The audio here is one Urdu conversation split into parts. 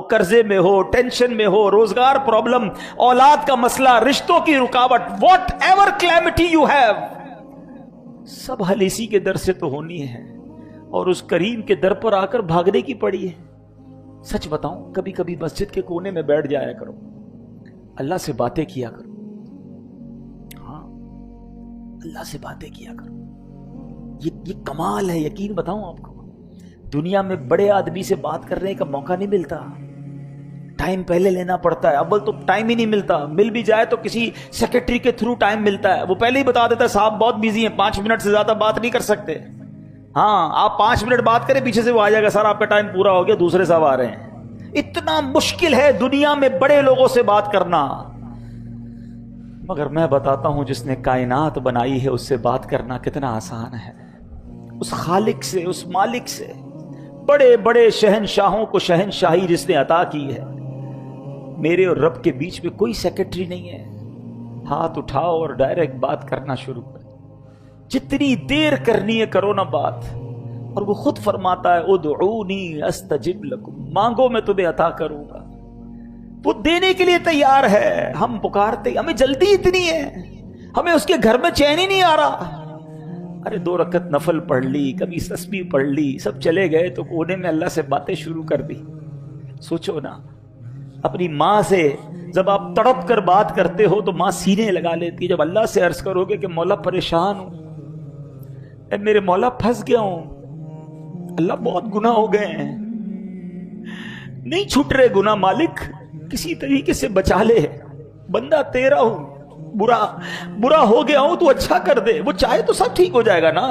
قرضے میں ہو، ٹینشن میں ہو، روزگار پرابلم، اولاد کا مسئلہ، رشتوں کی رکاوٹ، whatever calamity you have, سب حل اسی کے در سے تو ہونی ہے، اور اس کریم کے در پر آ کر بھاگنے کی پڑی ہے۔ سچ بتاؤں، کبھی کبھی مسجد کے کونے میں بیٹھ جایا کرو، اللہ سے باتیں کیا کرو، ہاں اللہ سے باتیں کیا کرو۔ یہ کمال ہے، یقین بتاؤں آپ کو، دنیا میں بڑے آدمی سے بات کرنے کا موقع نہیں ملتا، ٹائم پہلے لینا پڑتا ہے، اول تو ٹائم ہی نہیں ملتا، مل بھی جائے تو کسی سیکرٹری کے تھرو ٹائم ملتا ہے، وہ پہلے ہی بتا دیتا ہے صاحب بہت بیزی ہیں، 5 منٹ سے زیادہ بات نہیں کر سکتے۔ ہاں آپ 5 منٹ بات کریں، پیچھے سے وہ آ جائے گا سر آپ کا ٹائم پورا ہو گیا، دوسرے صاحب آ رہے ہیں۔ اتنا مشکل ہے دنیا میں بڑے لوگوں سے بات کرنا، مگر میں بتاتا ہوں جس نے کائنات بنائی ہے اس سے بات کرنا کتنا آسان ہے، اس خالق سے، اس مالک سے، بڑے بڑے شہنشاہوں کو شہنشاہی جس نے عطا کی ہے۔ میرے اور رب کے بیچ میں کوئی سیکرٹری نہیں ہے، ہاتھ اٹھاؤ اور ڈائریکٹ بات کرنا شروع کر، جتنی دیر کرنی ہے کرو نا بات، اور وہ خود فرماتا ہے ادعونی استجب لکم، مانگو میں تمہیں عطا کروں گا، وہ دینے کے لیے تیار ہے۔ ہم پکارتے، ہمیں جلدی اتنی ہے، ہمیں اس کے گھر میں چین ہی نہیں آ رہا۔ ارے 2 رکعت نفل پڑھ لی، کبھی تسبیح پڑھ لی، سب چلے گئے تو کونے میں اللہ سے باتیں شروع کر دی۔ سوچو نا، اپنی ماں سے جب آپ تڑپ کر بات کرتے ہو تو ماں سینے لگا لیتی ہے، جب اللہ سے عرض کرو گے کہ مولا پریشان ہوں، اے میرے مولا پھنس گیا ہوں، اللہ بہت گناہ ہو گئے ہیں، نہیں چھوٹ رہے گناہ، مالک کسی طریقے سے بچا لے، بندہ تیرا ہوں، برا ہو گیا ہوں تو اچھا کر دے، وہ چاہے تو سب ٹھیک ہو جائے گا نا۔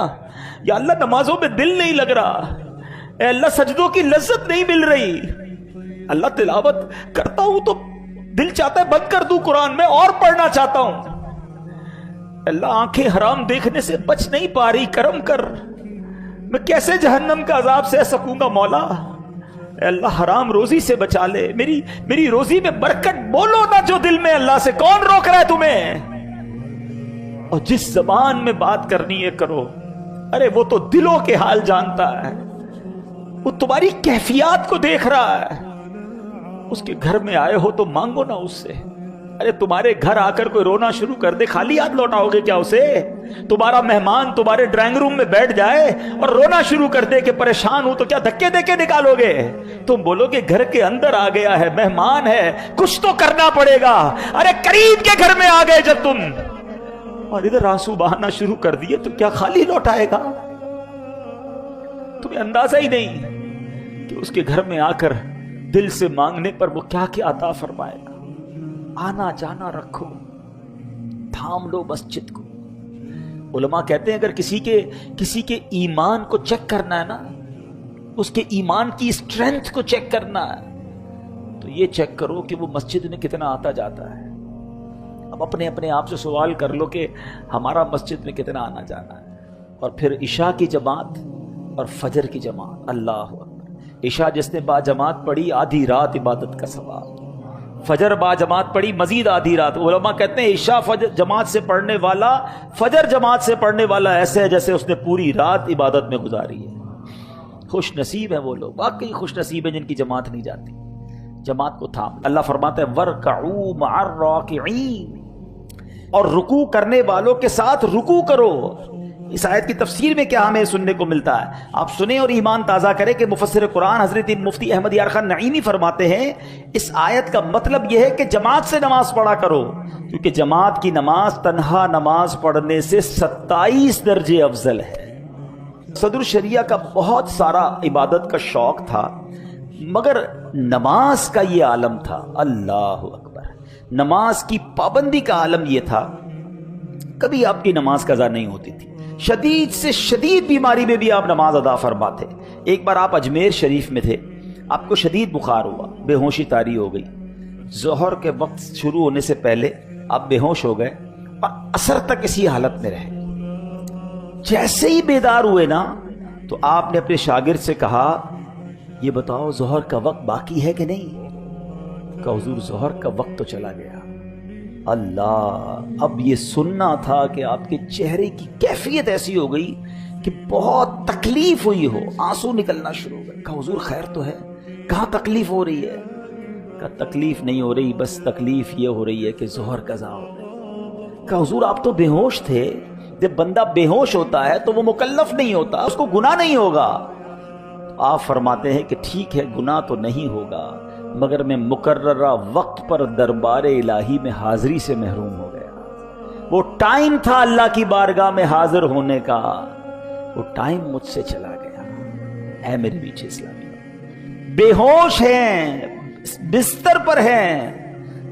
یا اللہ نمازوں میں دل نہیں لگ رہا، اے اللہ سجدوں کی لذت نہیں مل رہی، اللہ تلاوت کرتا ہوں تو دل چاہتا ہے بند کر دوں قرآن میں اور پڑھنا چاہتا ہوں، اللہ آنکھیں حرام دیکھنے سے بچ نہیں پا رہی، کرم کر، میں کیسے جہنم کا عذاب سہ سکوں گا مولا، اے اللہ حرام روزی سے بچا لے، میری روزی میں برکت بولو نا جو دل میں، اللہ سے کون روک رہا ہے تمہیں؟ اور جس زبان میں بات کرنی ہے کرو، ارے وہ تو دلوں کے حال جانتا ہے، وہ تمہاری کیفیات کو دیکھ رہا ہے، اس کے گھر میں آئے ہو تو مانگو نا اس سے۔ ارے تمہارے گھر آ کر کوئی رونا شروع کر دے، خالی ہاتھ لوٹاؤ گے کیا اسے؟ تمہارا مہمان تمہارے ڈرائنگ روم میں بیٹھ جائے اور رونا شروع کر دے کہ پریشان ہوں، تو کیا دھکے دے کے نکالو گے؟ تم بولو گے گھر کے اندر آ گیا ہے، مہمان ہے، کچھ تو کرنا پڑے گا۔ ارے کریم کے گھر میں آ گئے جب تم اور ادھر آنسو بہانا شروع کر دیے تو کیا خالی لوٹائے گا؟ تمہیں اندازہ ہی نہیں کہ اس کے گھر میں آ کر دل سے مانگنے پر وہ کیا کیا عطا فرمائے گا۔ آنا جانا رکھو، تھام لو مسجد کو۔ علماء کہتے ہیں اگر کسی کے ایمان کو چیک کرنا ہے نا، اس کے ایمان کی اسٹرینتھ کو چیک کرنا ہے، تو یہ چیک کرو کہ وہ مسجد میں کتنا آتا جاتا ہے۔ اب اپنے آپ سے سوال کر لو کہ ہمارا مسجد میں کتنا آنا جانا ہے، اور پھر عشاء کی جماعت اور فجر کی جماعت، اللہ اکبر۔ عشاء جس نے با جماعت پڑھی آدھی رات عبادت کا ثواب، فجر با جماعت پڑھی مزید آدھی رات۔ علماء کہتے ہیں عشاء فجر جماعت سے پڑھنے والا، فجر جماعت سے پڑھنے والا ایسے ہے جیسے اس نے پوری رات عبادت میں گزاری ہے۔ خوش نصیب ہیں وہ لوگ، واقعی خوش نصیب ہیں جن کی جماعت نہیں جاتی۔ جماعت کو تھام۔ اللہ فرماتا ہے وَارْكَعُوا مَعَ الرَّاكِعِينَ، اور رکوع کرنے والوں کے ساتھ رکوع کرو۔ اس آیت کی تفسیر میں کیا ہمیں سننے کو ملتا ہے؟ آپ سنیں اور ایمان تازہ کریں کہ مفسر قرآن حضرت مفتی احمد یار خان نعیمی فرماتے ہیں اس آیت کا مطلب یہ ہے کہ جماعت سے نماز پڑھا کرو، کیونکہ جماعت کی نماز تنہا نماز پڑھنے سے 27 درجے افضل ہے۔ صدر شریعہ کا بہت سارا عبادت کا شوق تھا، مگر نماز کا یہ عالم تھا، اللہ اکبر، نماز کی پابندی کا عالم یہ تھا، کبھی آپ کی نماز قضا نہیں ہوتی تھی۔ شدید سے شدید بیماری میں بھی آپ نماز ادا فرماتے۔ ایک بار آپ اجمیر شریف میں تھے، آپ کو شدید بخار ہوا، بے ہوشی طاری ہو گئی، ظہر کے وقت شروع ہونے سے پہلے آپ بے ہوش ہو گئے اور عصر تک اسی حالت میں رہے۔ جیسے ہی بیدار ہوئے نا تو آپ نے اپنے شاگرد سے کہا یہ بتاؤ ظہر کا وقت باقی ہے کہ نہیں؟ کہ حضور ظہر کا وقت تو چلا گیا۔ اللہ، اب یہ سننا تھا کہ آپ کے چہرے کی کیفیت ایسی ہو گئی کہ بہت تکلیف ہوئی ہو، آنسو نکلنا شروع ہو گئے۔ کہا حضور خیر تو ہے؟ کہاں تکلیف ہو رہی ہے؟ کہا تکلیف نہیں ہو رہی، بس تکلیف یہ ہو رہی ہے کہ ظہر قضا ہو گئی۔ کہا حضور آپ تو بے ہوش تھے، جب بندہ بے ہوش ہوتا ہے تو وہ مکلف نہیں ہوتا، اس کو گناہ نہیں ہوگا۔ آپ فرماتے ہیں کہ ٹھیک ہے گناہ تو نہیں ہوگا، مگر میں مقررہ وقت پر دربار الہی میں حاضری سے محروم ہو گیا۔ وہ ٹائم تھا اللہ کی بارگاہ میں حاضر ہونے کا، وہ ٹائم مجھ سے چلا گیا۔ اے میرے میٹھے اسلامی، بے ہوش ہیں، بستر پر ہیں،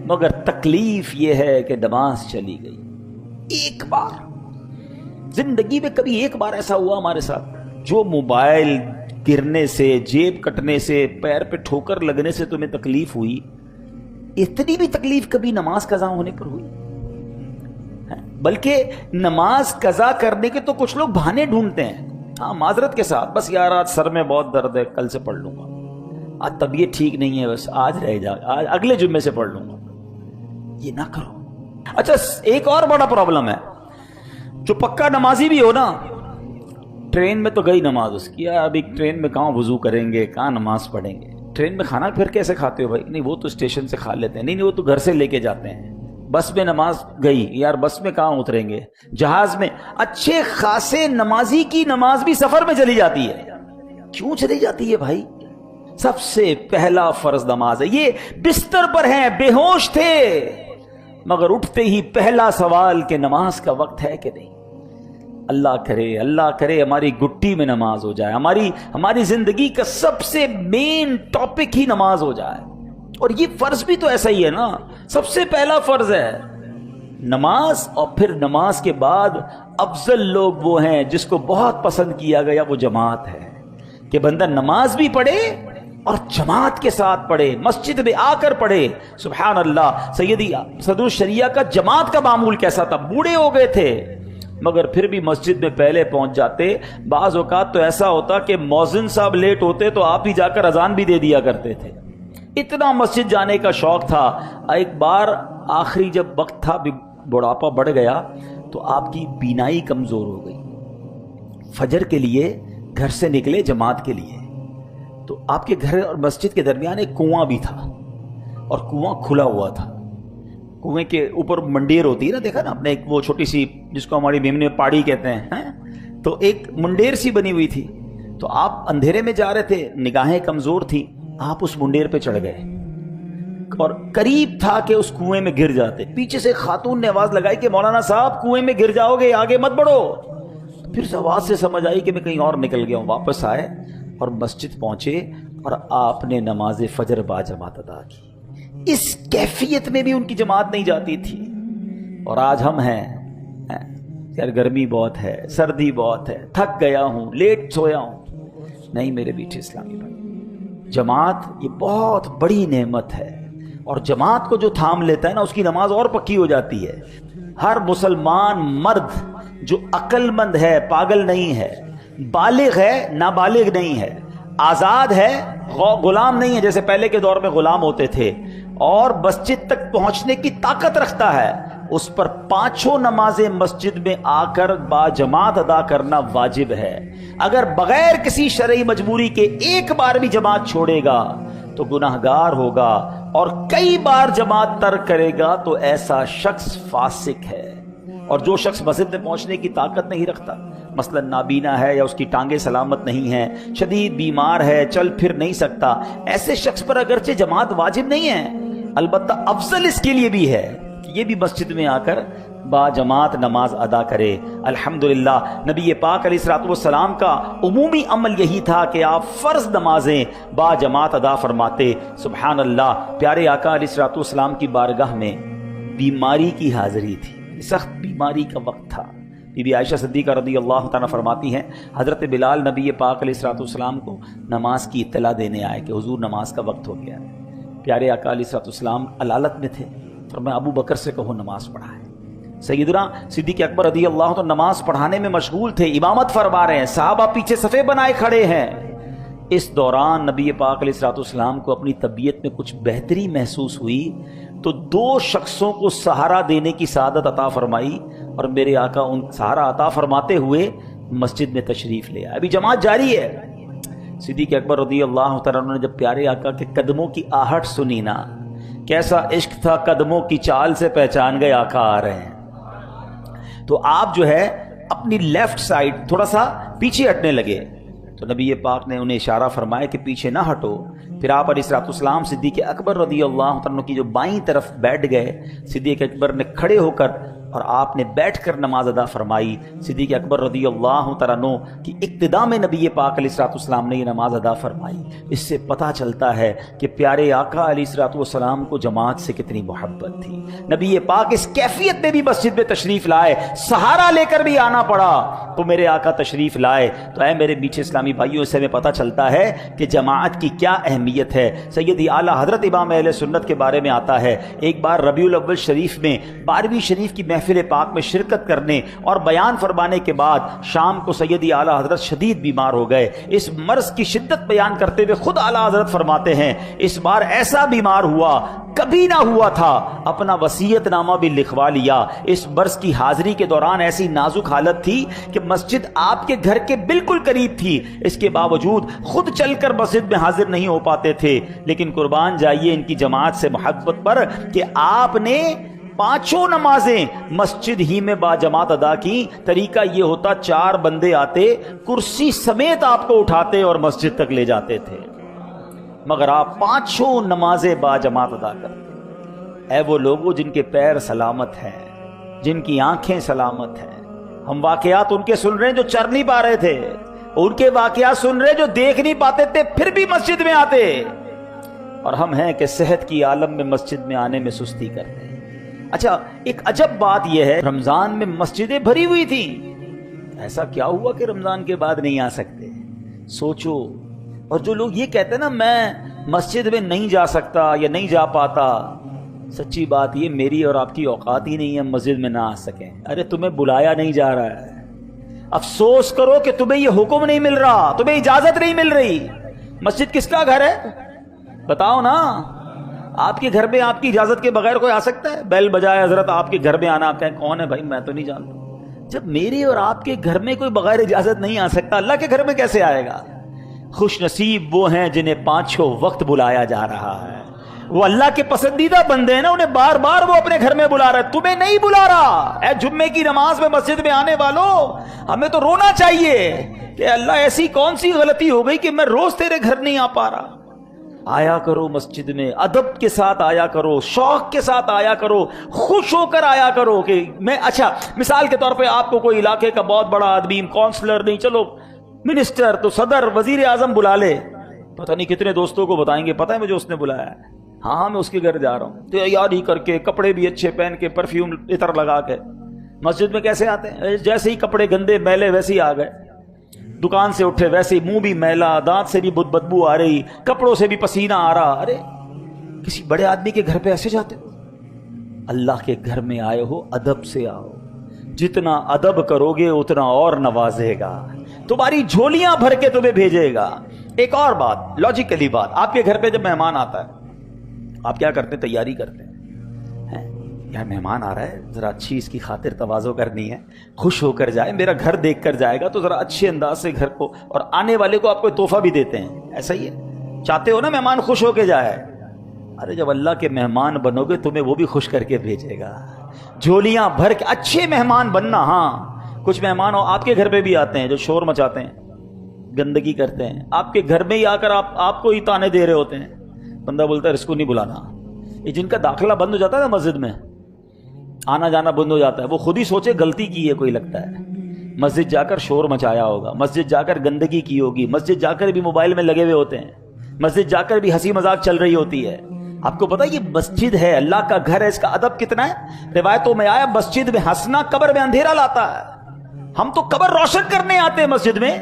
مگر تکلیف یہ ہے کہ نماز چلی گئی۔ ایک بار زندگی میں کبھی ایک بار ایسا ہوا ہمارے ساتھ، جو موبائل گرنے سے، جیب کٹنے سے، پیر پہ ٹھوکر لگنے سے تمہیں تکلیف ہوئی، اتنی بھی تکلیف کبھی نماز قضا ہونے پر ہوئی؟ بلکہ نماز قضا کرنے کے تو کچھ لوگ بہانے ڈھونڈتے ہیں، ہاں معذرت کے ساتھ، بس یار آج سر میں بہت درد ہے، کل سے پڑھ لوں گا، آج طبیعت ٹھیک نہیں ہے، بس آج رہ جا، آج اگلے جمعے سے پڑھ لوں گا۔ یہ نہ کرو۔ اچھا ایک اور بڑا پرابلم ہے، جو پکا نمازی بھی ہو نا، ٹرین میں تو گئی نماز اس کی، ابھی ٹرین میں کہاں وضو کریں گے، کہاں نماز پڑھیں گے، ٹرین میں کھانا پھر کیسے کھاتے ہو بھائی؟ نہیں وہ تو اسٹیشن سے کھا لیتے ہیں، نہیں وہ تو گھر سے لے کے جاتے ہیں۔ بس میں نماز گئی، یار بس میں کہاں اتریں گے، جہاز میں۔ اچھے خاصے نمازی کی نماز بھی سفر میں چلی جاتی ہے۔ کیوں چلی جاتی ہے بھائی؟ سب سے پہلا فرض نماز ہے۔ یہ بستر پر ہیں، بے ہوش تھے، مگر اٹھتے ہی پہلا سوال کہ نماز کا وقت ہے کہ نہیں۔ اللہ کرے ہماری گٹی میں نماز ہو جائے، ہماری زندگی کا سب سے مین ٹاپک ہی نماز ہو جائے۔ اور یہ فرض بھی تو ایسا ہی ہے نا، سب سے پہلا فرض ہے نماز، اور پھر نماز کے بعد افضل لوگ وہ ہیں جس کو بہت پسند کیا گیا، وہ جماعت ہے، کہ بندہ نماز بھی پڑھے اور جماعت کے ساتھ پڑھے، مسجد میں آ کر پڑھے۔ سبحان اللہ، سیدی صدر الشریعہ کا جماعت کا معمول کیسا تھا؟ بوڑھے ہو گئے تھے مگر پھر بھی مسجد میں پہلے پہنچ جاتے۔ بعض اوقات تو ایسا ہوتا کہ مؤذن صاحب لیٹ ہوتے تو آپ ہی جا کر اذان بھی دے دیا کرتے تھے، اتنا مسجد جانے کا شوق تھا۔ ایک بار آخری جب وقت تھا، بڑھاپا بڑھ گیا، تو آپ کی بینائی کمزور ہو گئی۔ فجر کے لیے گھر سے نکلے جماعت کے لیے، تو آپ کے گھر اور مسجد کے درمیان ایک کنواں بھی تھا، اور کنواں کھلا ہوا تھا۔ کنویں کے اوپر منڈیر ہوتی ہے نا، دیکھا نا آپ نے، ایک وہ چھوٹی سی جس کو ہماری میمنے پاڑی کہتے ہیں، تو ایک منڈیر سی بنی ہوئی تھی۔ تو آپ اندھیرے میں جا رہے تھے، نگاہیں کمزور تھی، آپ اس منڈیر پہ چڑھ گئے اور قریب تھا کہ اس کنویں میں گر جاتے۔ پیچھے سے خاتون نے آواز لگائی کہ مولانا صاحب کنویں میں گر جاؤ گے، آگے مت بڑھو۔ پھر آواز سے سمجھ آئی کہ میں کہیں اور نکل گیا ہوں۔ واپس آئے اور مسجد پہنچے اور آپ نے نماز فجر با جماعت ادا کی۔ اس کیفیت میں بھی ان کی جماعت نہیں جاتی تھی۔ اور آج ہم ہیں، یار گرمی بہت ہے، سردی بہت ہے، تھک گیا ہوں، لیٹ سویا ہوں۔ نہیں میرے میٹھے اسلامی بھائی، جماعت یہ بہت بڑی نعمت ہے، اور جماعت کو جو تھام لیتا ہے نا، اس کی نماز اور پکی ہو جاتی ہے۔ ہر مسلمان مرد جو عقل مند ہے، پاگل نہیں ہے، بالغ ہے، نابالغ نہیں ہے، آزاد ہے، غلام نہیں ہے جیسے پہلے کے دور میں غلام ہوتے تھے، اور مسجد تک پہنچنے کی طاقت رکھتا ہے، اس پر پانچوں نمازیں مسجد میں آ کر با جماعت ادا کرنا واجب ہے۔ اگر بغیر کسی شرعی مجبوری کے ایک بار بھی جماعت چھوڑے گا تو گناہگار ہوگا، اور کئی بار جماعت ترک کرے گا تو ایسا شخص فاسق ہے۔ اور جو شخص مسجد میں پہنچنے کی طاقت نہیں رکھتا، مثلا نابینا ہے یا اس کی ٹانگیں سلامت نہیں ہیں، شدید بیمار ہے، چل پھر نہیں سکتا، ایسے شخص پر اگرچہ جماعت واجب نہیں ہے، البتہ افضل اس کے لیے بھی ہے کہ یہ بھی مسجد میں آ کر با جماعت نماز ادا کرے۔ الحمدللہ نبی پاک علیہ الصلوۃ والسلام کا عمومی عمل یہی تھا کہ آپ فرض نمازیں با جماعت ادا فرماتے۔ سبحان اللہ، پیارے آقا علیہ الصلوۃ والسلام کی بارگاہ میں بیماری کی حاضری تھی، سخت بیماری کا وقت تھا۔ بی بی عائشہ صدیقہ رضی اللہ تعالیٰ فرماتی ہیں، حضرت بلال نبی پاک علیہ الصلوۃ والسلام کو نماز کی اطلاع دینے آئے کہ حضور نماز کا وقت ہو گیا ہے۔ پیارے آقا علیہ الصلوۃ والسلام علالت میں تھے، فرمایا ابو بکر سے کہو نماز پڑھائے۔ سیدنا صدیق اکبر رضی اللہ عنہ نماز پڑھانے میں مشغول تھے، امامت فرما رہے ہیں، صحابہ پیچھے صفے بنائے کھڑے ہیں۔ اس دوران نبی پاک علیہ الصلوۃ والسلام کو اپنی طبیعت میں کچھ بہتری محسوس ہوئی، تو دو شخصوں کو سہارا دینے کی سعادت عطا فرمائی، اور میرے آقا ان سہارا عطا فرماتے ہوئے مسجد میں تشریف لے آئے۔ ابھی جماعت جاری ہے۔ صدیق اکبر رضی اللہ تعالیٰ عنہ نے جب پیارے آقا کے قدموں کی آہٹ سنی نا، کیسا عشق تھا قدموں کی چال سے پہچان گئے آقا آ رہے ہیں. تو آپ جو ہے اپنی لیفٹ سائڈ تھوڑا سا پیچھے ہٹنے لگے تو نبی پاک نے انہیں اشارہ فرمایا کہ پیچھے نہ ہٹو. پھر آپ علیہ الصلوۃ والسلام صدیق اکبر رضی اللہ عنہ کی جو بائیں طرف بیٹھ گئے. صدیق اکبر نے کھڑے ہو کر اور آپ نے بیٹھ کر نماز ادا فرمائی. صدیق اکبر رضی اللہ تعالیٰ عنہ کی اقتداء میں نبی پاک علیہ الصلوۃ والسلام نے یہ نماز ادا فرمائی. اس سے پتہ چلتا ہے کہ پیارے آقا علیہ الصلوۃ والسلام کو جماعت سے کتنی محبت تھی. نبی پاک اس کیفیت میں بھی مسجد میں تشریف لائے, سہارا لے کر بھی آنا پڑا تو میرے آقا تشریف لائے. تو اے میرے میٹھے اسلامی بھائیوں, اس سے ہمیں پتہ چلتا ہے کہ جماعت کی کیا اہمیت ہے. سیدی اعلیٰ حضرت امام اہل سنت کے بارے میں آتا ہے, ایک بار ربیع الاول شریف میں 12ویں شریف کی محفل پاک میں شرکت کرنے اور بیان فرمانے کے بعد شام کو سیدی اعلیٰ حضرت شدید بیمار ہو گئے. اس مرض کی شدت بیان کرتے ہوئے خود اعلیٰ حضرت فرماتے ہیں اس بار ایسا بیمار ہوا کبھی نہ ہوا تھا, اپنا وصیت نامہ بھی لکھوا لیا. اس برس کی حاضری کے دوران ایسی نازک حالت تھی کہ مسجد آپ کے گھر کے بالکل قریب تھی, اس کے باوجود خود چل کر مسجد میں حاضر نہیں ہو پاتے تھے. لیکن قربان جائیے ان کی جماعت سے محبت پر کہ آپ نے 5 نمازیں مسجد ہی میں با جماعت ادا کی. طریقہ یہ ہوتا 4 بندے آتے کرسی سمیت آپ کو اٹھاتے اور مسجد تک لے جاتے تھے, مگر آپ 5 نمازیں با جماعت ادا کرتے. اے وہ لوگوں جن کے پیر سلامت ہیں, جن کی آنکھیں سلامت ہیں. ہم واقعات ان کے سن رہے ہیں جو چر نہیں پا رہے تھے, ان کے واقعات سن رہے جو دیکھ نہیں پاتے تھے پھر بھی مسجد میں آتے, اور ہم ہیں کہ صحت کی عالم میں مسجد میں آنے میں سستی کرتے ہیں. اچھا, ایک عجب بات یہ ہے, رمضان میں مسجدیں بھری ہوئی تھیں. ایسا کیا ہوا کہ رمضان کے بعد نہیں آ سکتے؟ سوچو. اور جو لوگ یہ کہتے ہیں نا میں مسجد میں نہیں جا سکتا یا نہیں جا پاتا, سچی بات یہ میری اور آپ کی اوقات ہی نہیں ہے مسجد میں نہ آ سکیں. ارے تمہیں بلایا نہیں جا رہا ہے, افسوس کرو کہ تمہیں یہ حکم نہیں مل رہا, تمہیں اجازت نہیں مل رہی. مسجد کس کا گھر ہے بتاؤ نا؟ آپ کے گھر میں آپ کی اجازت کے بغیر کوئی آ سکتا ہے؟ بیل بجائے حضرت آپ کے گھر میں آنا, آپ کہیں کون ہے بھائی میں تو نہیں جانتا. جب میرے اور آپ کے گھر میں کوئی بغیر اجازت نہیں آ سکتا, اللہ کے گھر میں کیسے آئے گا؟ خوش نصیب وہ ہیں جنہیں 5 وقت بلایا جا رہا ہے. وہ اللہ کے پسندیدہ بندے ہیں نا, انہیں بار بار وہ اپنے گھر میں بلا رہا ہے, تمہیں نہیں بلا رہا. اے جمعے کی نماز میں مسجد میں آنے والوں, ہمیں تو رونا چاہیے کہ اللہ ایسی کون سی غلطی ہو گئی کہ میں روز تیرے گھر نہیں آ پا رہا. آیا کرو مسجد میں, ادب کے ساتھ آیا کرو, شوق کے ساتھ آیا کرو, خوش ہو کر آیا کرو. کہ میں اچھا مثال کے طور پہ آپ کو کوئی علاقے کا بہت بڑا آدمی, کونسلر نہیں, چلو منسٹر تو صدر وزیر اعظم بلا لے, پتہ نہیں کتنے دوستوں کو بتائیں گے پتہ ہے مجھے اس نے بلایا ہے, ہاں میں اس کے گھر جا رہا ہوں. تیاری کر کے, کپڑے بھی اچھے پہن کے, پرفیوم عطر لگا کے. مسجد میں کیسے آتے ہیں؟ جیسے ہی کپڑے گندے میلے ویسے ہی آ گئے, دکان سے اٹھے ویسے ہی منہ بھی میلا, دانت سے بھی بدبو آ رہی, کپڑوں سے بھی پسینہ آ رہا. ارے کسی بڑے آدمی کے گھر پہ ایسے جاتے ہو؟ اللہ کے گھر میں آئے ہو, ادب سے آؤ. جتنا ادب کرو گے اتنا اور نوازے گا, تمہاری جھولیاں بھر کے تمہیں بھیجے گا. ایک اور بات, لاجیکلی بات, آپ کے گھر پہ جب مہمان آتا ہے آپ کیا کرتے ہیں؟ تیاری کرتے ہیں. یار مہمان آ رہا ہے, ذرا اچھی اس کی خاطر تواضع کرنی ہے, خوش ہو کر جائے, میرا گھر دیکھ کر جائے گا تو ذرا اچھے انداز سے گھر کو, اور آنے والے کو آپ کو تحفہ بھی دیتے ہیں. ایسا ہی ہے, چاہتے ہو نا مہمان خوش ہو کے جائے. ارے جب اللہ کے مہمان بنو گے تمہیں وہ بھی خوش کر کے بھیجے گا, جھولیاں بھر کے. اچھے مہمان بننا. ہاں کچھ مہمان آپ کے گھر پہ بھی آتے ہیں جو شور مچاتے ہیں, گندگی کرتے ہیں, آپ کے گھر میں ہی آ کر آپ کو ہی تانے دے رہے ہوتے ہیں. بندہ بولتا ہے اس کو نہیں بلانا. یہ جن کا داخلہ بند ہو جاتا ہے نا مسجد میں, آنا جانا بند ہو جاتا ہے, وہ خود ہی سوچے غلطی کی ہے کوئی, لگتا ہے مسجد جا کر شور مچایا ہوگا, مسجد جا کر گندگی کی ہوگی, مسجد جا کر بھی موبائل میں لگے ہوئے ہوتے ہیں, مسجد جا کر بھی ہنسی مذاق چل رہی ہوتی ہے. آپ کو پتا یہ مسجد ہے, اللہ کا گھر ہے, اس کا ادب کتنا ہے. روایتوں میں آیا مسجد میں ہنسنا قبر میں اندھیرا لاتا ہے. ہم تو قبر روشن کرنے آتے ہیں مسجد میں,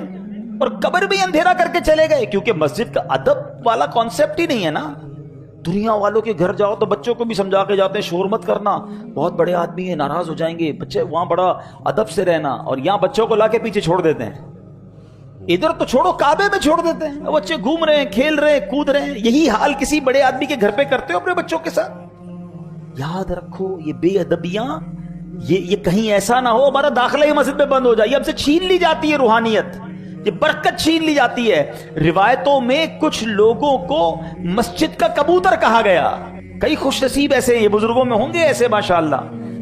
اور قبر بھی اندھیرا کر کے چلے گئے, کیونکہ مسجد کا ادب والا کانسیپٹ ہی نہیں ہے نا. دنیا والوں کے گھر جاؤ تو بچوں کو بھی سمجھا کے جاتے ہیں شور مت کرنا, بہت بڑے آدمی ہیں ناراض ہو جائیں گے بچے, وہاں بڑا ادب سے رہنا. اور یہاں بچوں کو لا کے پیچھے چھوڑ دیتے ہیں, ادھر تو چھوڑو کعبے میں چھوڑ دیتے ہیں, بچے گھوم رہے ہیں, کھیل رہے ہیں, کود رہے ہیں. یہی حال کسی بڑے آدمی کے گھر پہ کرتے ہو اپنے بچوں کے ساتھ. یاد رکھو یہ بے ادبیاں, یہ کہیں ایسا نہ ہو ہمارا داخلہ ہی مسجد میں بند ہو جائے, یہ ہم سے چھین لی جاتی ہے روحانیت, یہ برکت چھین لی جاتی ہے. روایتوں میں کچھ لوگوں کو مسجد کا کبوتر کہا گیا. کئی خوش نصیب ایسے ہیں، یہ بزرگوں میں ہوں گے ایسے ماشاءاللہ،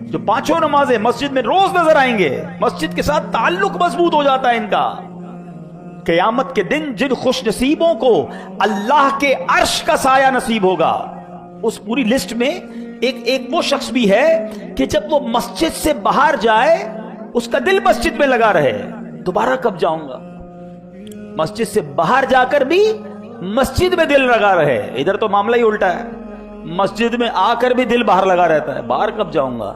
جو پانچوں نمازیں مسجد میں روز نظر آئیں گے، مسجد کے ساتھ تعلق مضبوط ہو جاتا ہے ان کا۔ قیامت کے دن جن خوش نصیبوں کو اللہ کے عرش کا سایہ نصیب ہوگا، اس پوری لسٹ میں ایک وہ شخص بھی ہے کہ جب وہ مسجد سے باہر جائے اس کا دل مسجد میں لگا رہے، دوبارہ کب جاؤں گا۔ مسجد سے باہر جا کر بھی مسجد میں دل لگا رہے، ادھر تو معاملہ ہی الٹا ہے، مسجد میں آ کر بھی دل باہر لگا رہتا ہے، باہر کب جاؤں گا،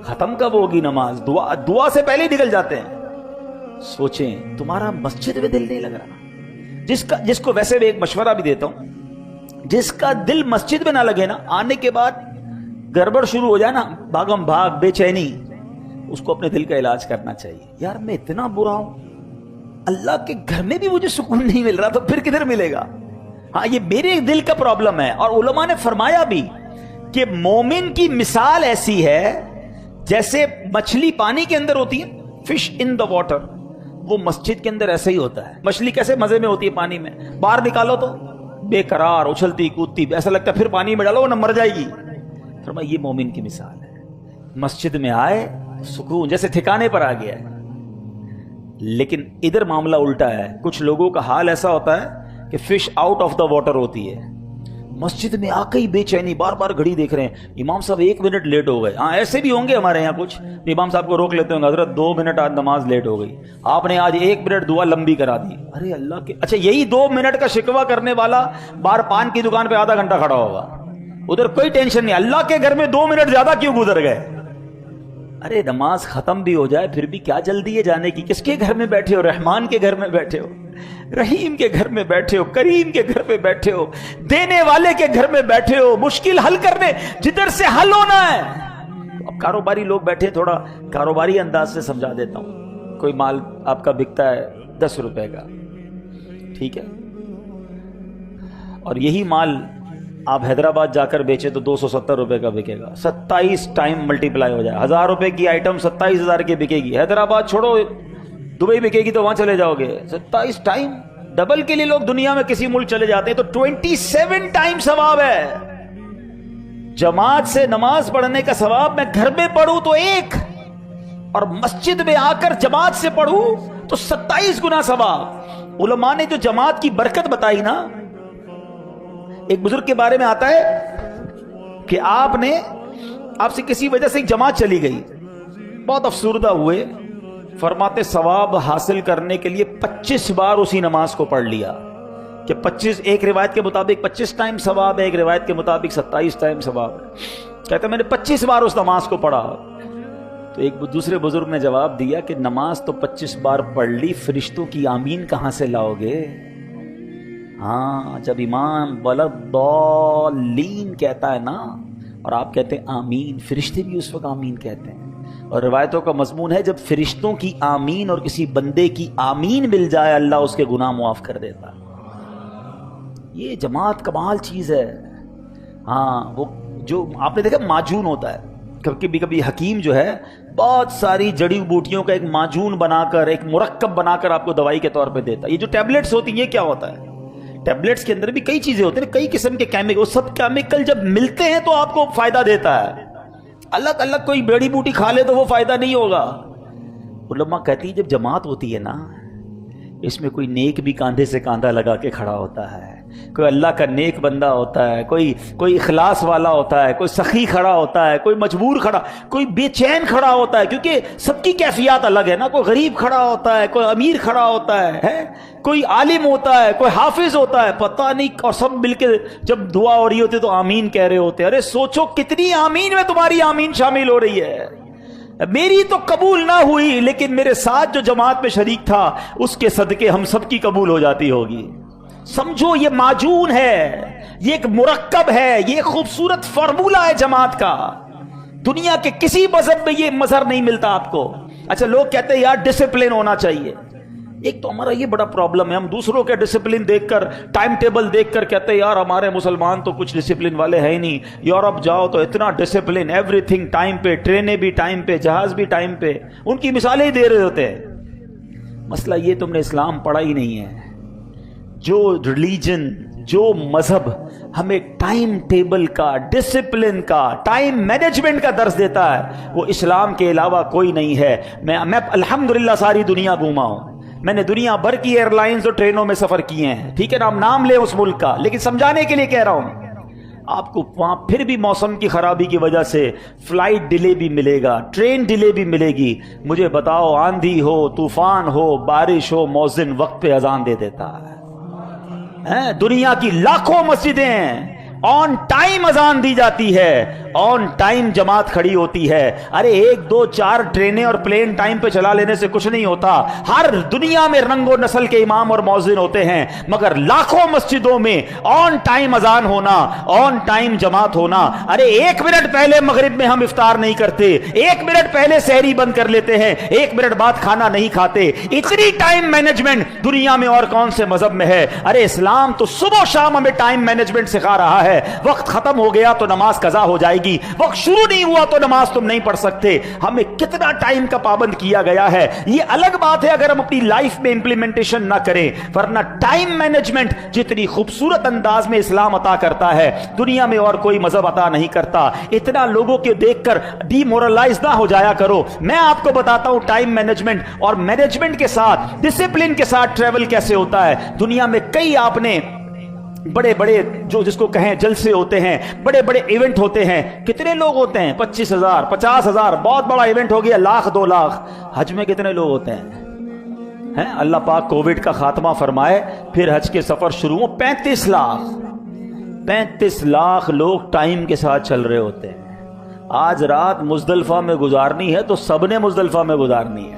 ختم کب ہوگی نماز، دعا سے پہلے ہی نکل جاتے ہیں۔ سوچیں تمہارا مسجد میں دل نہیں لگ رہا، جس کو ویسے میں ایک مشورہ بھی دیتا ہوں، جس کا دل مسجد میں نہ لگے نا، آنے کے بعد گڑبڑ شروع ہو جائے نا، بھاگم بھاگ، بے چینی، اس کو اپنے دل کا علاج کرنا چاہیے۔ یار میں اتنا برا ہوں، اللہ کے گھر میں بھی مجھے سکون نہیں مل رہا، تو پھر کدھر ملے گا۔ ہاں یہ میرے دل کا پرابلم ہے۔ اور علماء نے فرمایا بھی کہ مومن کی مثال ایسی ہے جیسے مچھلی پانی کے اندر ہوتی ہے، فش ان دا واٹر، وہ مسجد کے اندر ایسے ہی ہوتا ہے۔ مچھلی کیسے مزے میں ہوتی ہے پانی میں، باہر نکالو تو بے قرار اچھلتی کودتی، ایسا لگتا ہے پھر پانی میں ڈالو نہ مر جائے گی۔ فرمایا یہ مومن کی مثال ہے، مسجد میں آئے سکون جیسے ٹھکانے پر آ گیا ہے۔ لیکن ادھر معاملہ الٹا ہے، کچھ لوگوں کا حال ایسا ہوتا ہے کہ fish out of the water ہوتی ہے، مسجد میں آ کے ہی بے چینی، بار بار گھڑی دیکھ رہے ہیں، امام صاحب 1 منٹ لیٹ ہو گئے۔ ہاں ایسے بھی ہوں گے ہمارے یہاں کچھ، امام صاحب کو روک لیتے ہوں گے، حضرت 2 منٹ آج نماز لیٹ ہو گئی، آپ نے آج 1 منٹ دعا لمبی کرا دی۔ ارے اللہ کے، اچھا یہی 2 منٹ کا شکوہ کرنے والا بار پان کی دکان پہ آدھا گھنٹہ کھڑا ہوگا، ادھر کوئی ٹینشن نہیں، اللہ کے گھر میں 2 منٹ زیادہ کیوں گزر گئے۔ ارے نماز ختم بھی ہو جائے پھر بھی کیا جلدی ہے جانے کی، کس کے گھر میں بیٹھے ہو، رحمان کے گھر میں بیٹھے ہو، رحیم کے گھر میں بیٹھے ہو، کریم کے گھر میں بیٹھے ہو، دینے والے کے گھر میں بیٹھے ہو، مشکل حل کرنے جدھر سے حل ہونا ہے۔ اب کاروباری لوگ بیٹھے، تھوڑا کاروباری انداز سے سمجھا دیتا ہوں، کوئی مال آپ کا بکتا ہے 10 روپے کا، ٹھیک ہے، اور یہی مال آپ حیدرآباد جا کر بیچے تو 270 روپے کا بکے گا، 27 ٹائم ملٹیپلائی ہو جائے، 1000 روپے کی آئٹم 27,000 کی بکے گی، حیدرآباد چھوڑو دبئی بکے گی تو وہاں چلے جاؤ گے، 27 ٹائم، ڈبل کے لیے لوگ دنیا میں کسی ملک چلے جاتے ہیں تو 27 ٹائم ثواب ہے۔ جماعت سے نماز پڑھنے کا ثواب میں گھر میں پڑھوں تو 1، اور مسجد میں آ کر جماعت سے پڑھوں تو 27 گنا ثواب۔ علماء نے جو جماعت کی برکت بتائی نا، ایک بزرگ کے بارے میں آتا ہے کہ آپ سے کسی وجہ سے ایک جماعت چلی گئی، بہت افسردہ ہوئے، فرماتے ثواب حاصل کرنے کے لیے 25 بار اسی نماز کو پڑھ لیا، کہ 25، ایک روایت کے مطابق 25 ٹائم ثواب ہے، ایک روایت کے مطابق 27 ٹائم ثواب ہے۔ کہتے ہیں میں نے 25 بار اس نماز کو پڑھا۔ تو ایک دوسرے بزرگ نے جواب دیا کہ نماز تو 25 بار پڑھ لی، فرشتوں کی آمین کہاں سے لاؤ گے؟ ہاں جب امام ولضالین کہتا ہے نا، اور آپ کہتے ہیں آمین، فرشتے بھی اس وقت آمین کہتے ہیں۔ اور روایتوں کا مضمون ہے جب فرشتوں کی آمین اور کسی بندے کی آمین مل جائے، اللہ اس کے گناہ معاف کر دیتا۔ یہ جماعت کمال چیز ہے۔ ہاں وہ جو آپ نے دیکھا معجون ہوتا ہے، کبھی کبھی حکیم جو ہے بہت ساری جڑی بوٹیوں کا ایک معجون بنا کر، ایک مرکب بنا کر آپ کو دوائی کے طور پہ دیتا ہے۔ یہ جو ٹیبلٹس ہوتی ہیں یہ کیا ہوتا ہے؟ ٹیبلٹس کے اندر بھی کئی چیزیں ہوتی ہیں، کئی قسم کے کیمیکل، وہ سب کیمیکل جب ملتے ہیں تو آپ کو فائدہ دیتا ہے۔ الگ الگ کوئی بیڑی بوٹی کھا لے تو وہ فائدہ نہیں ہوگا۔ علماء کہتی ہیں جب جماعت ہوتی ہے نا، اس میں کوئی نیک بھی کاندھے سے کاندھا لگا کے کھڑا ہوتا ہے، کوئی اللہ کا نیک بندہ ہوتا ہے، کوئی اخلاص والا ہوتا ہے، کوئی سخی کھڑا ہوتا ہے، کوئی مجبور کھڑا، کوئی بے چین کھڑا ہوتا ہے، کیونکہ سب کی کیفیات الگ ہے نا، کوئی غریب کھڑا ہوتا ہے، کوئی امیر کھڑا ہوتا ہے، کوئی عالم ہوتا ہے، کوئی حافظ ہوتا ہے، پتہ نہیں، اور سب مل کے جب دعا ہو رہی ہوتی ہے تو آمین کہہ رہے ہوتے ہیں۔ ارے سوچو کتنی آمین میں تمہاری آمین شامل ہو رہی ہے۔ میری تو قبول نہ ہوئی، لیکن میرے ساتھ جو جماعت میں شریک تھا اس کے صدقے ہم سب کی قبول ہو جاتی ہوگی۔ سمجھو یہ معجون ہے، یہ ایک مرکب ہے، یہ ایک خوبصورت فارمولہ ہے جماعت کا۔ دنیا کے کسی مذہب میں یہ مظہر نہیں ملتا آپ کو۔ اچھا لوگ کہتے ہیں یار ڈسپلن ہونا چاہیے، ایک تو ہمارا یہ بڑا پرابلم ہے، ہم دوسروں کے ڈسپلن دیکھ کر، ٹائم ٹیبل دیکھ کر کہتے ہیں یار ہمارے مسلمان تو کچھ ڈسپلن والے ہیں ہی نہیں، یورپ جاؤ تو اتنا ڈسپلن، ایوری تھنگ ٹائم پہ، ٹرینیں بھی ٹائم پہ، جہاز بھی ٹائم پہ، ان کی مثالیں ہی دے رہے ہوتے ہیں۔ مسئلہ یہ تم نے اسلام پڑھا ہی نہیں ہے۔ جو ریلیجن، جو مذہب ہمیں ٹائم ٹیبل کا، ڈسپلن کا، ٹائم مینجمنٹ کا درس دیتا ہے، وہ اسلام کے علاوہ کوئی نہیں ہے۔ میں الحمدللہ ساری دنیا گھوما ہوں، میں نے دنیا بھر کی ایئر لائنز اور ٹرینوں میں سفر کیے ہیں، ٹھیک ہے نا، نام لیں اس ملک کا، لیکن سمجھانے کے لیے کہہ رہا ہوں، آپ کو وہاں پھر بھی موسم کی خرابی کی وجہ سے فلائٹ ڈیلے بھی ملے گا، ٹرین ڈیلے بھی ملے گی۔ مجھے بتاؤ، آندھی ہو، طوفان ہو، بارش ہو، مؤذن وقت پہ اذان دے دیتا ہے۔ دنیا کی لاکھوں مسجدیں ہیں، آن ٹائم اذان دی جاتی ہے، آن ٹائم جماعت کھڑی ہوتی ہے۔ ارے 1 2 4 ٹرینیں اور پلین ٹائم پہ چلا لینے سے کچھ نہیں ہوتا، ہر دنیا میں رنگ و نسل کے امام اور مؤذن ہوتے ہیں، مگر لاکھوں مسجدوں میں آن ٹائم اذان ہونا، آن ٹائم جماعت ہونا۔ ارے 1 منٹ پہلے مغرب میں ہم افطار نہیں کرتے، 1 منٹ پہلے سحری بند کر لیتے ہیں، 1 منٹ بعد کھانا نہیں کھاتے۔ اتنی ٹائم مینجمنٹ دنیا میں اور کون سے مذہب میں ہے؟ ارے اسلام تو صبح و شام ہمیں ٹائم مینجمنٹ سکھا رہا ہے۔ وقت ختم ہو گیا تو نماز قضا ہو جائے گی، وقت شروع نہیں ہوا تو نماز تم نہیں پڑھ سکتے۔ ہمیں کتنا ٹائم کا پابند کیا گیا ہے۔ یہ الگ بات ہے اگر ہم اپنی لائف میں امپلیمنٹیشن نہ کریں، ورنہ ٹائم مینجمنٹ جتنی خوبصورت انداز میں اسلام عطا کرتا ہے، دنیا میں اور کوئی مذہب عطا نہیں کرتا۔ اتنا لوگوں کے دیکھ کر ڈی مورلائز نہ ہو جایا کرو۔ میں آپ کو بتاتا ہوں ٹائم مینجمنٹ اور مینجمنٹ کے ساتھ، ڈسپلن کے ساتھ ٹریول کیسے ہوتا ہے۔ دنیا میں کئی آپ نے بڑے بڑے جو جس کو کہیں جلسے ہوتے ہیں، بڑے بڑے ایونٹ ہوتے ہیں، کتنے لوگ ہوتے ہیں؟ 25,000 50,000، بہت بڑا ایونٹ ہو گیا 1,00,000 2 لاکھ۔ حج میں کتنے لوگ ہوتے ہیں؟ اللہ پاک کووڈ کا خاتمہ فرمائے، پھر حج کے سفر شروع ہو، 35 لاکھ 35 لاکھ لوگ ٹائم کے ساتھ چل رہے ہوتے ہیں۔ آج رات مزدلفہ میں گزارنی ہے تو سب نے مزدلفہ میں گزارنی ہے۔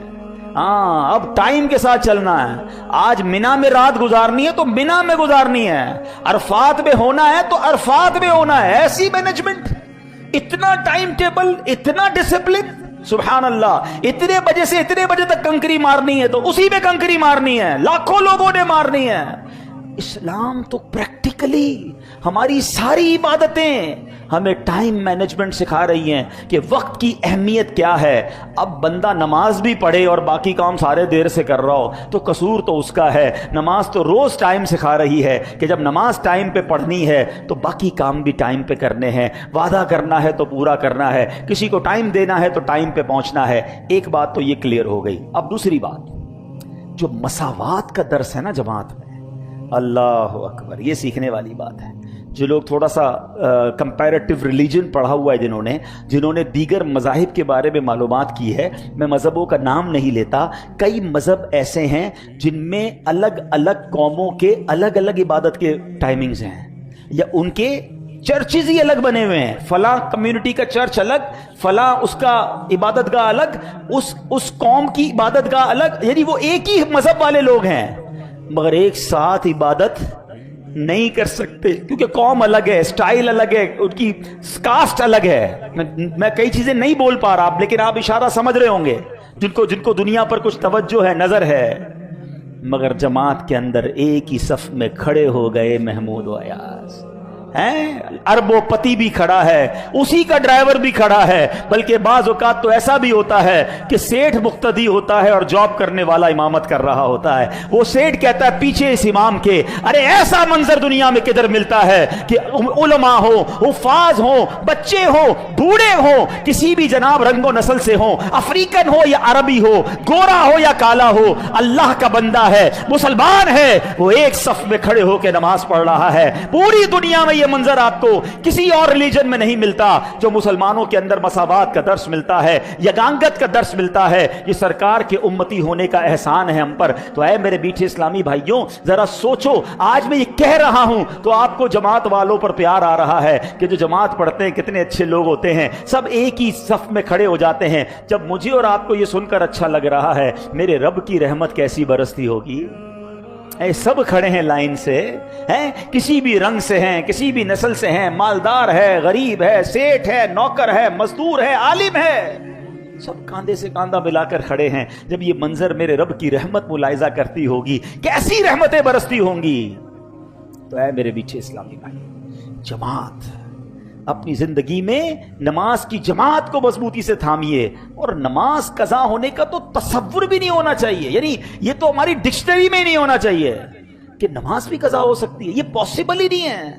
ہاں، اب ٹائم کے ساتھ چلنا ہے۔ آج مینا میں رات گزارنی ہے تو مینا میں گزارنی ہے، عرفات میں ہونا ہے تو عرفات میں ہونا ہے۔ ایسی مینجمنٹ، اتنا ٹائم ٹیبل، اتنا ڈسپلن، سبحان اللہ۔ اتنے بجے سے اتنے بجے تک کنکری مارنی ہے تو اسی میں کنکری مارنی ہے، لاکھوں لوگوں نے مارنی ہے۔ اسلام تو پریکٹیکلی ہماری ساری عبادتیں ہمیں ٹائم مینجمنٹ سکھا رہی ہیں کہ وقت کی اہمیت کیا ہے۔ اب بندہ نماز بھی پڑھے اور باقی کام سارے دیر سے کر رہا ہو تو قصور تو اس کا ہے۔ نماز تو روز ٹائم سکھا رہی ہے کہ جب نماز ٹائم پہ پڑھنی ہے تو باقی کام بھی ٹائم پہ کرنے ہیں، وعدہ کرنا ہے تو پورا کرنا ہے، کسی کو ٹائم دینا ہے تو ٹائم پہ پہنچنا ہے۔ ایک بات تو یہ کلیئر ہو گئی۔ اب دوسری بات، جو مساوات کا درس ہے نا جماعت میں، اللہ اکبر، یہ سیکھنے والی بات ہے۔ جو لوگ تھوڑا سا کمپیریٹیو ریلیجن پڑھا ہوا ہے، جنہوں نے دیگر مذاہب کے بارے میں معلومات کی ہے، میں مذہبوں کا نام نہیں لیتا، کئی مذہب ایسے ہیں جن میں الگ الگ قوموں کے الگ الگ عبادت کے ٹائمنگز ہیں، یا ان کے چرچز ہی الگ بنے ہوئے ہیں۔ فلاں کمیونٹی کا چرچ الگ، فلاں اس کا عبادت گاہ الگ، اس قوم کی عبادت گاہ الگ، یعنی وہ ایک ہی مذہب والے لوگ ہیں مگر ایک ساتھ عبادت نہیں کر سکتے، کیونکہ قوم الگ ہے، سٹائل الگ ہے، ان کی کاسٹ الگ ہے۔ میں کئی چیزیں نہیں بول پا رہا، لیکن آپ اشارہ سمجھ رہے ہوں گے، جن کو دنیا پر کچھ توجہ ہے، نظر ہے، مگر جماعت کے اندر ایک ہی صف میں کھڑے ہو گئے محمود و ایاز۔ اربوں پتی بھی کھڑا ہے، اسی کا ڈرائیور بھی کھڑا ہے، بلکہ بعض اوقات تو ایسا بھی ہوتا ہے کہ سیٹھ مقتدی ہوتا ہے اور جاب کرنے والا امامت کر رہا ہوتا ہے۔ وہ سیٹھ کہتا ہے پیچھے اس امام کے۔ ارے ایسا منظر دنیا میں کدھر ملتا ہے کہ علماء ہو، حفاظ ہو، بچے ہو، بوڑھے ہو، کسی بھی جناب رنگ و نسل سے ہو، افریقن ہو یا عربی ہو، گورا ہو یا کالا ہو، اللہ کا بندہ ہے، مسلمان ہے، وہ ایک صف میں کھڑے ہو کے نماز پڑھ رہا ہے۔ پوری دنیا میں یہ منظر آپ کو کسی اور ریلیجن میں نہیں ملتا، جو مسلمانوں کے اندر مساوات کا درس ملتا ہے، یگانگت کا درس ملتا ہے۔ یہ سرکار کے امتی ہونے کا احسان ہے ہم پر۔ تو اے میرے میٹھے اسلامی بھائیوں، ذرا سوچو، آج میں یہ کہہ رہا ہوں تو آپ کو جماعت والوں پر پیار آ رہا ہے کہ جو جماعت پڑھتے ہیں کتنے اچھے لوگ ہوتے ہیں، سب ایک ہی صف میں کھڑے ہو جاتے ہیں۔ جب مجھے اور آپ کو یہ سن کر اچھا لگ رہا ہے، میرے رب کی رحمت کیسی برستی ہوگی۔ سب کھڑے ہیں لائن سے، کسی بھی رنگ سے ہیں، کسی بھی نسل سے ہیں، مالدار ہے، غریب ہے، سیٹھ ہے، نوکر ہے، مزدور ہے، عالم ہے، سب کاندھے سے کاندھا ملا کر کھڑے ہیں۔ جب یہ منظر میرے رب کی رحمت ملاحظہ کرتی ہوگی، کیسی رحمتیں برستی ہوں گی۔ تو اے میرے پیچھے اسلامی بھائی، جماعت اپنی زندگی میں نماز کی جماعت کو مضبوطی سے تھامیے، اور نماز قضا ہونے کا تو تصور بھی نہیں ہونا چاہیے، یعنی یہ تو ہماری ڈکشنری میں نہیں ہونا چاہیے کہ نماز بھی قضا ہو سکتی ہے، یہ پاسبل ہی نہیں ہے۔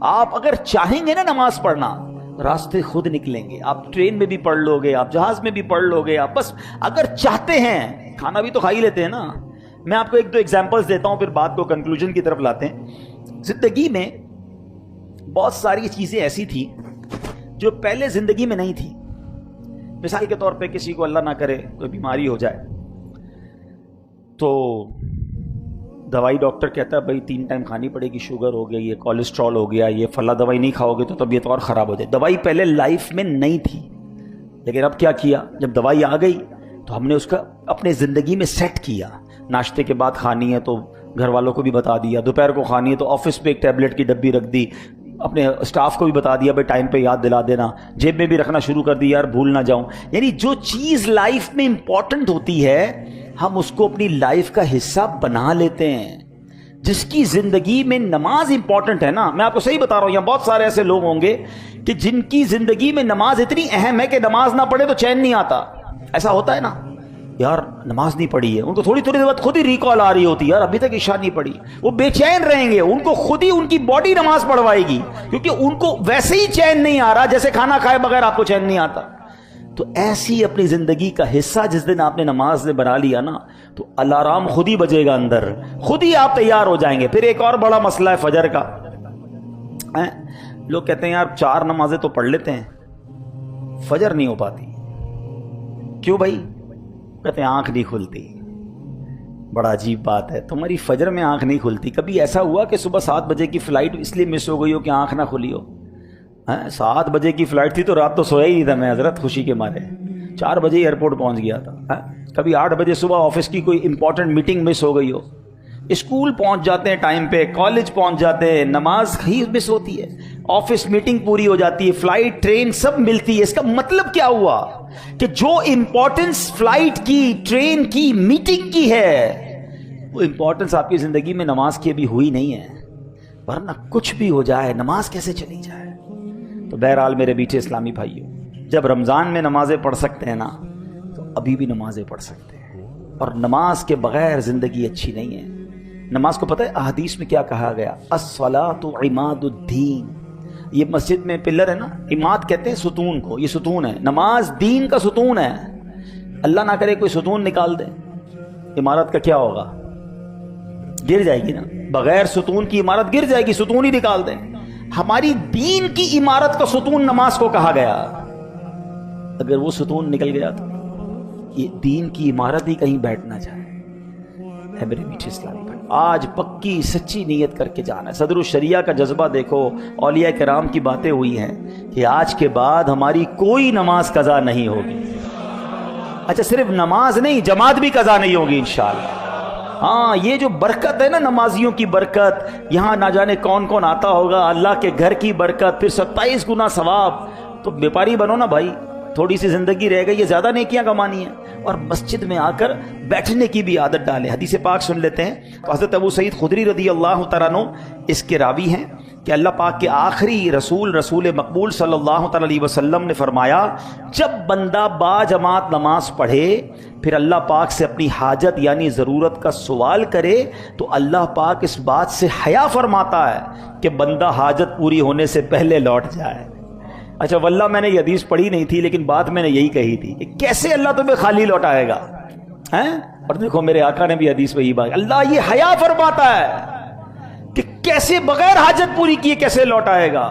آپ اگر چاہیں گے نا نماز پڑھنا، راستے خود نکلیں گے. آپ ٹرین میں بھی پڑھ لو گے، آپ جہاز میں بھی پڑھ لو گے. آپ بس اگر چاہتے ہیں، کھانا بھی تو کھا ہی لیتے ہیں نا. میں آپ کو ایک دو ایگزامپلس دیتا ہوں، پھر بات کو کنکلوژن کی طرف لاتے ہیں. زندگی میں بہت ساری چیزیں ایسی تھی جو پہلے زندگی میں نہیں تھی. مثال کے طور پہ کسی کو اللہ نہ کرے کوئی بیماری ہو جائے تو دوائی ڈاکٹر کہتا ہے بھائی 3 ٹائم کھانی پڑے گی، شوگر ہو گئی، یہ کولیسٹرول ہو گیا، یہ فلاں دوائی نہیں کھاؤ گے تو طبیعت اور خراب ہو جائے. دوائی پہلے لائف میں نہیں تھی، لیکن اب کیا کیا، جب دوائی آ گئی تو ہم نے اس کا اپنے زندگی میں سیٹ کیا. ناشتے کے بعد کھانی ہے تو گھر والوں کو بھی بتا دیا، دوپہر کو کھانی ہے تو آفس پہ ایک ٹیبلٹ کی ڈبی رکھ دی، اپنے اسٹاف کو بھی بتا دیا بھائی ٹائم پہ یاد دلا دینا، جیب میں بھی رکھنا شروع کر دیا یار بھول نہ جاؤں. یعنی جو چیز لائف میں امپورٹنٹ ہوتی ہے ہم اس کو اپنی لائف کا حصہ بنا لیتے ہیں. جس کی زندگی میں نماز امپورٹنٹ ہے نا، میں آپ کو صحیح بتا رہا ہوں، یہاں بہت سارے ایسے لوگ ہوں گے کہ جن کی زندگی میں نماز اتنی اہم ہے کہ نماز نہ پڑھے تو چین نہیں آتا. ایسا ہوتا ہے نا، یار نماز نہیں پڑھی ہے، ان کو تھوڑی تھوڑی دیر بعد خود ہی ریکال آ رہی ہوتی ہے، یار ابھی تک عشاء نہیں پڑھی. وہ بے چین رہیں گے، ان کو خود ہی ان کی باڈی نماز پڑھوائے گی، کیونکہ ان کو ویسے ہی چین نہیں آ رہا جیسے کھانا کھائے بغیر آپ کو چین نہیں آتا. تو ایسی اپنی زندگی کا حصہ جس دن آپ نے نماز میں بنا لیا نا تو الارم خود ہی بجے گا اندر، خود ہی آپ تیار ہو جائیں گے. پھر ایک اور بڑا مسئلہ ہے فجر کا. لوگ کہتے ہیں یار 4 نمازیں تو پڑھ لیتے ہیں، فجر نہیں ہو پاتی. کیوں بھائی؟ کہتے ہیں آنکھ نہیں کھلتی. بڑا عجیب بات ہے، تمہاری فجر میں آنکھ نہیں کھلتی. کبھی ایسا ہوا کہ صبح 7 بجے کی فلائٹ اس لیے مس ہو گئی ہو کہ آنکھ نہ کھلی ہو؟ 7 بجے کی فلائٹ تھی تو رات تو سویا ہی نہیں تھا میں حضرت، خوشی کے مارے 4 بجے ایئرپورٹ پہنچ گیا تھا. کبھی 8 بجے صبح آفس کی کوئی امپورٹنٹ میٹنگ مس ہو گئی ہو. اسکول پہنچ جاتے ہیں ٹائم پہ، کالج پہنچ جاتے ہیں، نماز ہی مس ہوتی ہے، آفس میٹنگ پوری ہو جاتی ہے، فلائٹ ٹرین سب ملتی ہے. اس کا مطلب کیا ہوا کہ جو امپورٹنس فلائٹ کی، ٹرین کی، میٹنگ کی ہے، وہ امپورٹنس آپ کی زندگی میں نماز کی ابھی ہوئی نہیں ہے. ورنہ کچھ بھی ہو جائے نماز کیسے چلی جائے. تو بہرحال میرے بیٹے اسلامی بھائیوں، جب رمضان میں نمازیں پڑھ سکتے ہیں نا تو ابھی بھی نمازیں پڑھ سکتے ہیں. اور نماز کے بغیر زندگی اچھی نہیں ہے. نماز کو پتہ ہے احادیث میں کیا کہا گیا؟ الصلاۃ عماد الدین. یہ مسجد میں پلر ہے نا، عماد کہتے ہیں ستون کو، یہ ستون ہے. نماز دین کا ستون ہے. اللہ نہ کرے کوئی ستون نکال دے، عمارت کا کیا ہوگا؟ گر جائے گی نا. بغیر ستون کی عمارت گر جائے گی، ستون ہی نکال دیں. ہماری دین کی عمارت کا ستون نماز کو کہا گیا. اگر وہ ستون نکل گیا تو یہ دین کی عمارت ہی کہیں بیٹھ نہ جائے. ہے میرے میٹھے اسلامی بھائی، آج پکی سچی نیت کر کے جانا ہے. صدر الشریعہ کا جذبہ دیکھو، اولیاء کرام کی باتیں ہوئی ہیں کہ آج کے بعد ہماری کوئی نماز قضا نہیں ہوگی. اچھا صرف نماز نہیں، جماعت بھی قضا نہیں ہوگی انشاءاللہ. ہاں یہ جو برکت ہے نا، نمازیوں کی برکت، یہاں نہ جانے کون کون آتا ہوگا، اللہ کے گھر کی برکت، پھر 27 گنا ثواب. تو بیپاری بنو نا بھائی، تھوڑی سی زندگی رہ گئی، یہ زیادہ نیکیاں کمانی ہیں. اور مسجد میں آ کر بیٹھنے کی بھی عادت ڈالیں. حدیث پاک سن لیتے ہیں. تو حضرت ابو سعید خدری رضی اللہ تعالیٰ عنہ اس کے راوی ہیں کہ اللہ پاک کے آخری رسول مقبول صلی اللہ تعالیٰ علیہ وسلم نے فرمایا، جب بندہ با جماعت نماز پڑھے پھر اللہ پاک سے اپنی حاجت یعنی ضرورت کا سوال کرے تو اللہ پاک اس بات سے حیا فرماتا ہے کہ بندہ حاجت پوری ہونے سے پہلے لوٹ جائے. اچھا واللہ میں نے یہ حدیث پڑھی نہیں تھی، لیکن بات میں نے یہی کہی تھی کہ کیسے اللہ تمہیں خالی لوٹائے گا. اور دیکھو میرے آقا نے بھی حدیث میں یہی بات، اللہ یہ حیا فرماتا ہے کہ کیسے بغیر حاجت پوری کیے کیسے لوٹائے گا.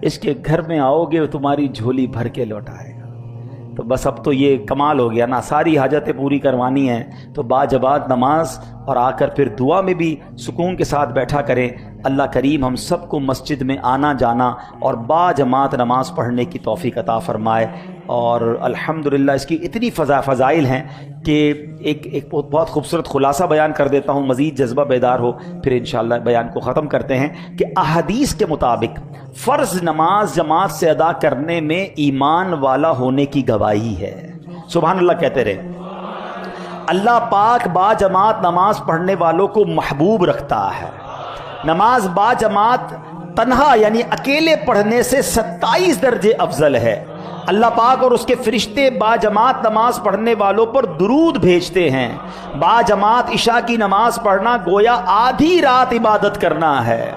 اس کے گھر میں آؤ گے تمہاری جھولی بھر کے لوٹائے گا. تو بس اب تو یہ کمال ہو گیا نا، ساری حاجتیں پوری کروانی ہیں تو با جماعت نماز اور آ کر پھر دعا میں بھی سکون کے ساتھ بیٹھا کریں. اللہ کریم ہم سب کو مسجد میں آنا جانا اور با جماعت نماز پڑھنے کی توفیق عطا فرمائے. اور الحمدللہ اس کی اتنی فضائل ہیں کہ ایک بہت خوبصورت خلاصہ بیان کر دیتا ہوں، مزید جذبہ بیدار ہو پھر انشاءاللہ بیان کو ختم کرتے ہیں. کہ احادیث کے مطابق فرض نماز جماعت سے ادا کرنے میں ایمان والا ہونے کی گواہی ہے. سبحان اللہ کہتے رہے. اللہ پاک با جماعت نماز پڑھنے والوں کو محبوب رکھتا ہے. نماز با جماعت تنہا یعنی اکیلے پڑھنے سے 27 درجے افضل ہے. اللہ پاک اور اس کے فرشتے با جماعت نماز پڑھنے والوں پر درود بھیجتے ہیں. با جماعت عشاء کی نماز پڑھنا گویا آدھی رات عبادت کرنا ہے.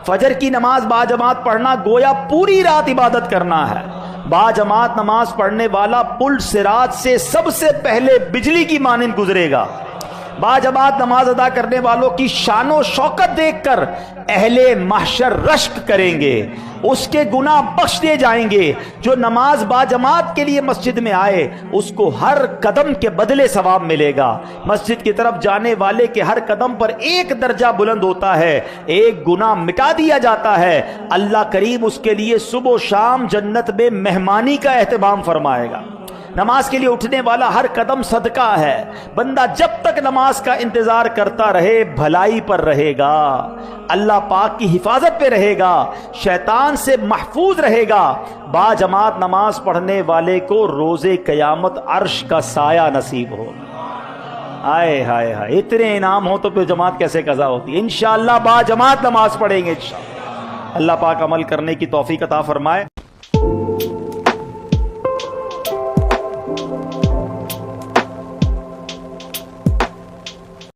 فجر کی نماز باجماعت پڑھنا گویا پوری رات عبادت کرنا ہے. باجماعت نماز پڑھنے والا پل صراط سے سب سے پہلے بجلی کی مانند گزرے گا. باجماعت نماز ادا کرنے والوں کی شان و شوکت دیکھ کر اہل محشر رشک کریں گے، اس کے گناہ بخش دیے جائیں گے. جو نماز باجماعت کے لیے مسجد میں آئے اس کو ہر قدم کے بدلے ثواب ملے گا. مسجد کی طرف جانے والے کے ہر قدم پر ایک درجہ بلند ہوتا ہے، ایک گناہ مٹا دیا جاتا ہے. اللہ کریم اس کے لیے صبح و شام جنت میں مہمانی کا اہتمام فرمائے گا. نماز کے لیے اٹھنے والا ہر قدم صدقہ ہے. بندہ جب تک نماز کا انتظار کرتا رہے بھلائی پر رہے گا، اللہ پاک کی حفاظت پہ رہے گا، شیطان سے محفوظ رہے گا. باجماعت نماز پڑھنے والے کو روز قیامت عرش کا سایہ نصیب ہوگا. آئے ہائے ہائے، اتنے انعام ہو تو پھر جماعت کیسے قضا ہوتی ہے؟ انشاءاللہ باجماعت نماز پڑھیں گے. اللہ پاک عمل کرنے کی توفیق عطا فرمائے.